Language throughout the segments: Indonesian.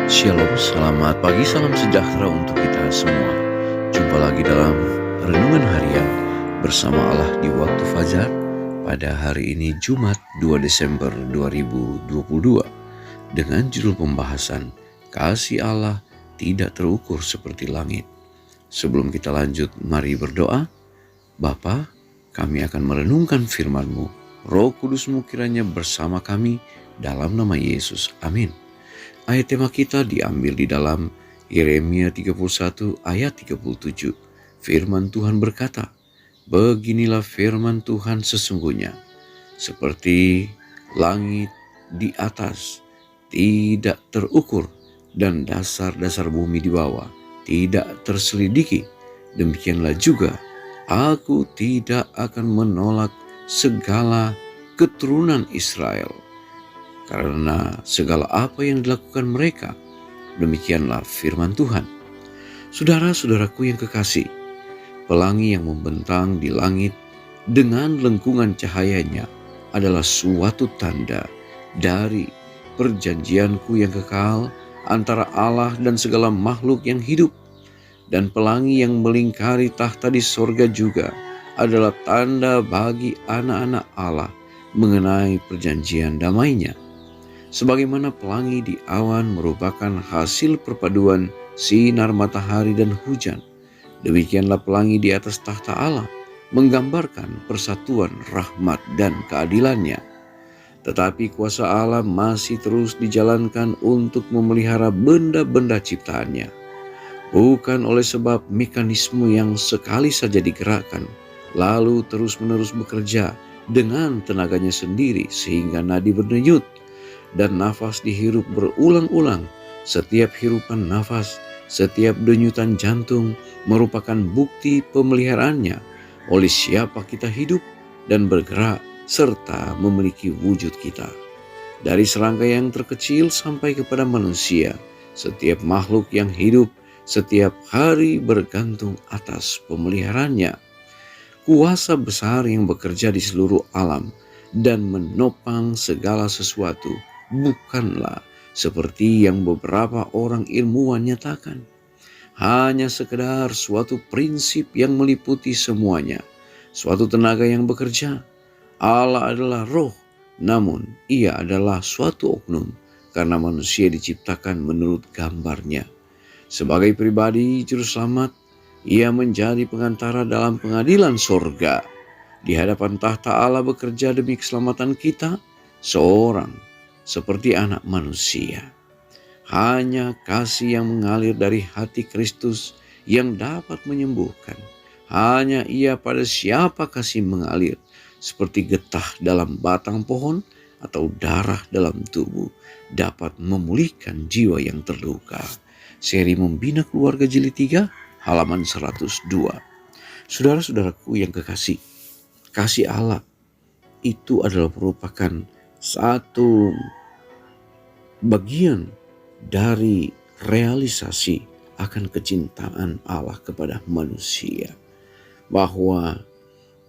Shalom, selamat pagi, salam sejahtera untuk kita semua. Jumpa lagi dalam Renungan Harian bersama Allah di waktu fajar pada hari ini Jumat 2 Desember 2022 dengan judul pembahasan Kasih Allah tidak terukur seperti langit. Sebelum kita lanjut, mari berdoa. Bapa, kami akan merenungkan firman-Mu. Roh Kudus-Mu kiranya bersama kami dalam nama Yesus. Amin. Ayat tema kita diambil di dalam Yeremia 31 ayat 37. Firman Tuhan berkata, "Beginilah firman Tuhan sesungguhnya, seperti langit di atas tidak terukur dan dasar-dasar bumi di bawah tidak terselidiki, demikianlah juga Aku tidak akan menolak segala keturunan Israel. Karena segala apa yang dilakukan mereka, demikianlah firman Tuhan." Saudara-saudaraku yang kekasih, pelangi yang membentang di langit dengan lengkungan cahayanya adalah suatu tanda dari perjanjianku yang kekal antara Allah dan segala makhluk yang hidup. Dan pelangi yang melingkari tahta di sorga juga adalah tanda bagi anak-anak Allah mengenai perjanjian damainya. Sebagaimana pelangi di awan merupakan hasil perpaduan sinar matahari dan hujan, demikianlah pelangi di atas tahta Allah menggambarkan persatuan rahmat dan keadilannya. Tetapi kuasa Allah masih terus dijalankan untuk memelihara benda-benda ciptaannya, bukan oleh sebab mekanisme yang sekali saja digerakkan, lalu terus-menerus bekerja dengan tenaganya sendiri sehingga nadi berdenyut dan nafas dihirup berulang-ulang. Setiap hirupan nafas, setiap denyutan jantung merupakan bukti pemeliharaannya oleh siapa kita hidup dan bergerak serta memiliki wujud kita. Dari serangga yang terkecil sampai kepada manusia, setiap makhluk yang hidup setiap hari bergantung atas pemeliharaannya. Kuasa besar yang bekerja di seluruh alam dan menopang segala sesuatu bukanlah seperti yang beberapa orang ilmuwan nyatakan, hanya sekedar suatu prinsip yang meliputi semuanya, suatu tenaga yang bekerja. Allah adalah roh, namun ia adalah suatu oknum karena manusia diciptakan menurut gambarnya. Sebagai pribadi juru selamat, ia menjadi pengantara dalam pengadilan sorga. Di hadapan tahta Allah bekerja demi keselamatan kita, seorang seperti anak manusia. Hanya kasih yang mengalir dari hati Kristus yang dapat menyembuhkan. Hanya ia pada siapa kasih mengalir, seperti getah dalam batang pohon atau darah dalam tubuh, dapat memulihkan jiwa yang terluka. Seri Membina Keluarga Jilid 3, halaman 102. Saudara-saudaraku yang kekasih, kasih Allah itu adalah merupakan satu bagian dari realisasi akan kecintaan Allah kepada manusia. Bahwa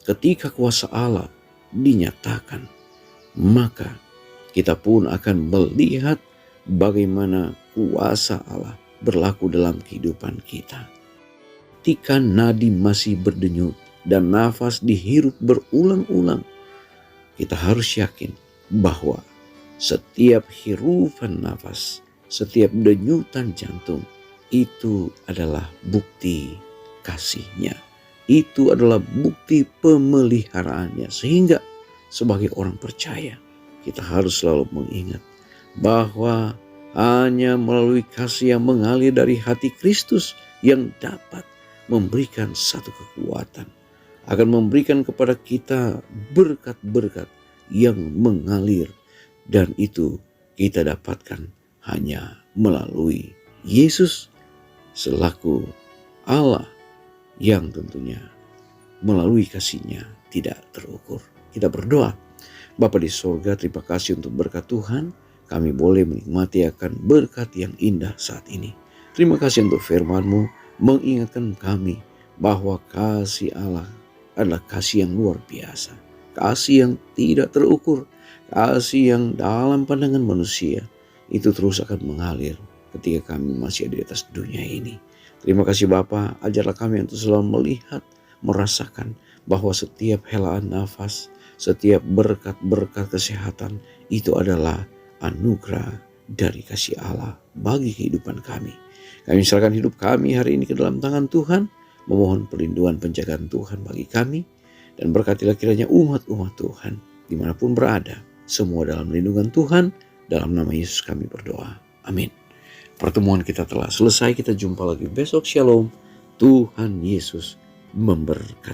ketika kuasa Allah dinyatakan, maka kita pun akan melihat bagaimana kuasa Allah berlaku dalam kehidupan kita. Ketika nadi masih berdenyut dan nafas dihirup berulang-ulang, kita harus yakin bahwa setiap hirupan nafas, setiap denyutan jantung, itu adalah bukti kasih-Nya. Itu adalah bukti pemeliharaannya. Sehingga sebagai orang percaya, kita harus selalu mengingat bahwa hanya melalui kasih yang mengalir dari hati Kristus yang dapat memberikan satu kekuatan, akan memberikan kepada kita berkat-berkat yang mengalir, dan itu kita dapatkan hanya melalui Yesus selaku Allah yang tentunya melalui kasih-Nya tidak terukur. Kita berdoa. Bapa di sorga, terima kasih untuk berkat Tuhan. Kami boleh menikmati akan berkat yang indah saat ini. Terima kasih untuk firman-Mu mengingatkan kami bahwa kasih Allah adalah kasih yang luar biasa. Kasih yang tidak terukur. Kasih yang dalam pandangan manusia itu terus akan mengalir ketika kami masih ada di atas dunia ini. Terima kasih Bapa, ajarlah kami untuk selalu melihat, merasakan bahwa setiap helaan nafas, setiap berkat-berkat kesehatan itu adalah anugerah dari kasih Allah bagi kehidupan kami. Kami serahkan hidup kami hari ini ke dalam tangan Tuhan, memohon perlindungan penjagaan Tuhan bagi kami, dan berkatilah kiranya umat-umat Tuhan dimanapun berada, semua dalam lindungan Tuhan, dalam nama Yesus kami berdoa. Amin. Pertemuan kita telah selesai, kita jumpa lagi besok. Shalom, Tuhan Yesus memberkati.